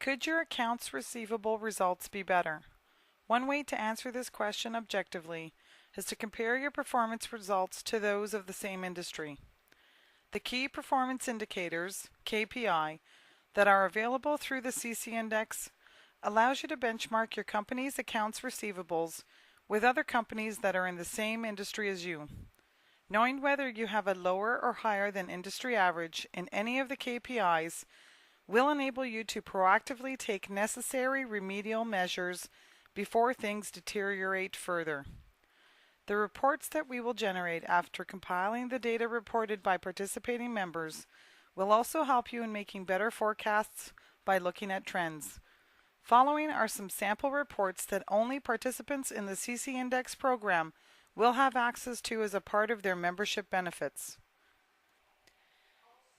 Could your accounts receivable results be better? One way to answer this question objectively is to compare your performance results to those of the same industry. The key performance indicators, KPI, that are available through the CC Index allows you to benchmark your company's accounts receivables with other companies that are in the same industry as you. Knowing whether you have a lower or higher than industry average in any of the KPIs will enable you to proactively take necessary remedial measures before things deteriorate further. The reports that we will generate after compiling the data reported by participating members will also help you in making better forecasts by looking at trends. Following are some sample reports that only participants in the CC Index program will have access to as a part of their membership benefits.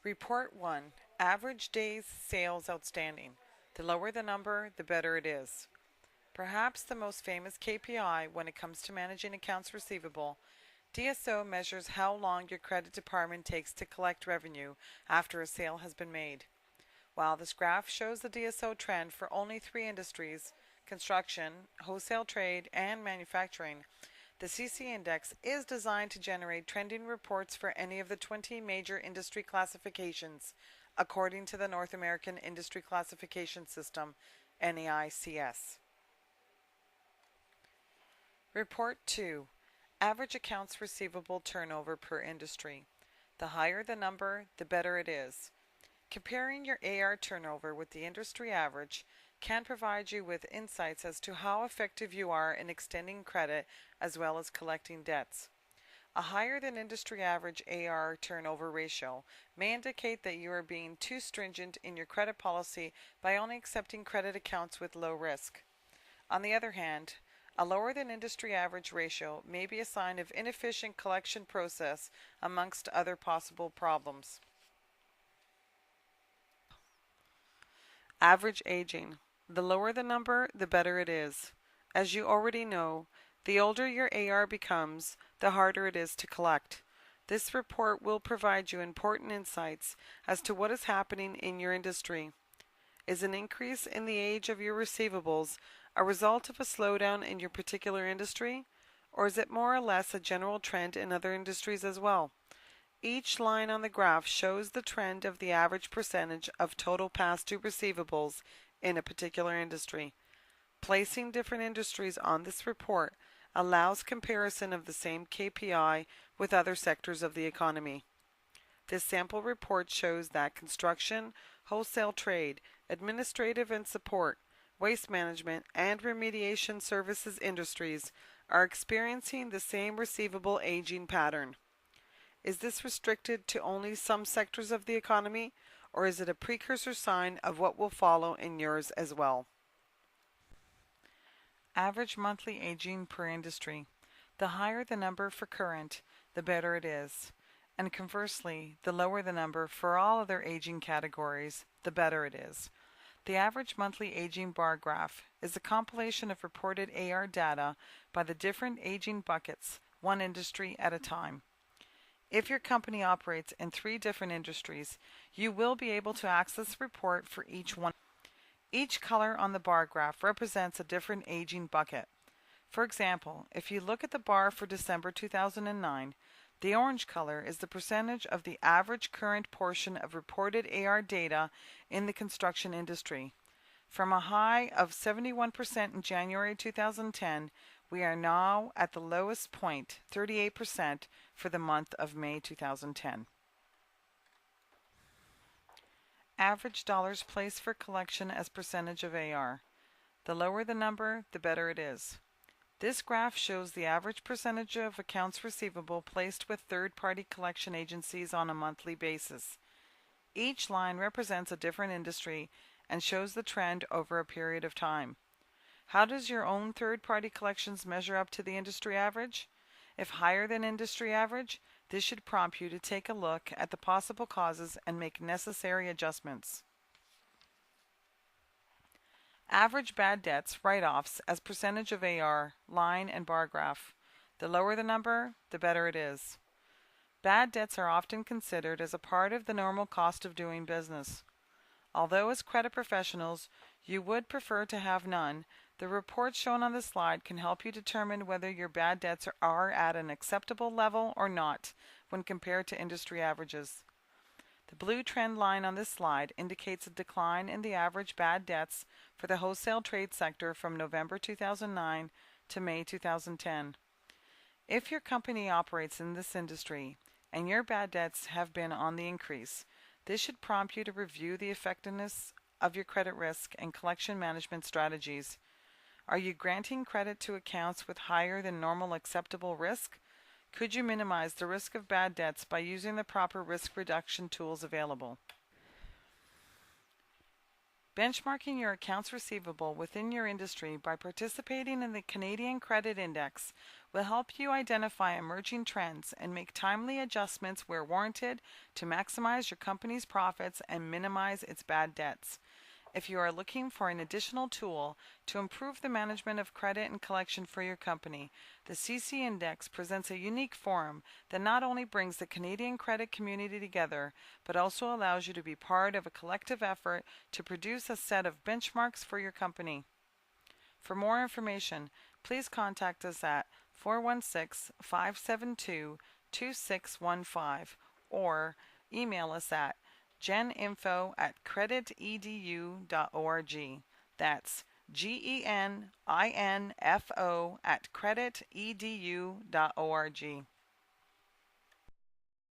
Report 1. Average days sales outstanding. The lower the number, the better it is. Perhaps the most famous KPI when it comes to managing accounts receivable, DSO measures how long your credit department takes to collect revenue after a sale has been made. While this graph shows the DSO trend for only 3 industries, construction, wholesale trade, and manufacturing, the CC Index is designed to generate trending reports for any of the 20 major industry classifications, according to the North American Industry Classification System, NAICS. Report 2. Average accounts receivable turnover per industry. The higher the number, the better it is. Comparing your AR turnover with the industry average can provide you with insights as to how effective you are in extending credit as well as collecting debts. A higher than industry average AR turnover ratio may indicate that you are being too stringent in your credit policy by only accepting credit accounts with low risk. On the other hand, a lower than industry average ratio may be a sign of inefficient collection process amongst other possible problems. Average aging. The lower the number, the better it is. As you already know, the older your AR becomes, the harder it is to collect. This report will provide you important insights as to what is happening in your industry. Is an increase in the age of your receivables a result of a slowdown in your particular industry, or is it more or less a general trend in other industries as well? Each line on the graph shows the trend of the average percentage of total past due receivables in a particular industry. Placing different industries on this report allows comparison of the same KPI with other sectors of the economy. This sample report shows that construction, wholesale trade, administrative and support, waste management, and remediation services industries are experiencing the same receivable aging pattern. Is this restricted to only some sectors of the economy, or is it a precursor sign of what will follow in yours as well? Average monthly aging per industry. The higher the number for current, the better it is. And conversely, the lower the number for all other aging categories, the better it is. The average monthly aging bar graph is a compilation of reported AR data by the different aging buckets, one industry at a time. If your company operates in 3 different industries, you will be able to access the report for each one. Each color on the bar graph represents a different aging bucket. For example, if you look at the bar for December 2009, the orange color is the percentage of the average current portion of reported AR data in the construction industry. From a high of 71% in January 2010, we are now at the lowest point, 38%, for the month of May 2010. Average dollars placed for collection as percentage of AR. The lower the number, the better it is. This graph shows the average percentage of accounts receivable placed with third-party collection agencies on a monthly basis. Each line represents a different industry and shows the trend over a period of time. How does your own third-party collections measure up to the industry average? If higher than industry average, this should prompt you to take a look at the possible causes and make necessary adjustments. Average bad debts write-offs as percentage of AR, line and bar graph. The lower the number, the better it is. Bad debts are often considered as a part of the normal cost of doing business. Although as credit professionals, you would prefer to have none, the reports shown on the slide can help you determine whether your bad debts are at an acceptable level or not when compared to industry averages. The blue trend line on this slide indicates a decline in the average bad debts for the wholesale trade sector from November 2009 to May 2010. If your company operates in this industry and your bad debts have been on the increase, this should prompt you to review the effectiveness of your credit risk and collection management strategies. Are you granting credit to accounts with higher than normal acceptable risk? Could you minimize the risk of bad debts by using the proper risk reduction tools available? Benchmarking your accounts receivable within your industry by participating in the Canadian Credit Index will help you identify emerging trends and make timely adjustments where warranted to maximize your company's profits and minimize its bad debts. If you are looking for an additional tool to improve the management of credit and collection for your company, the CC Index presents a unique forum that not only brings the Canadian credit community together, but also allows you to be part of a collective effort to produce a set of benchmarks for your company. For more information, please contact us at 416-572-2615 or email us at geninfo@creditinfo.org. That's GENINFO@creditinfo.org.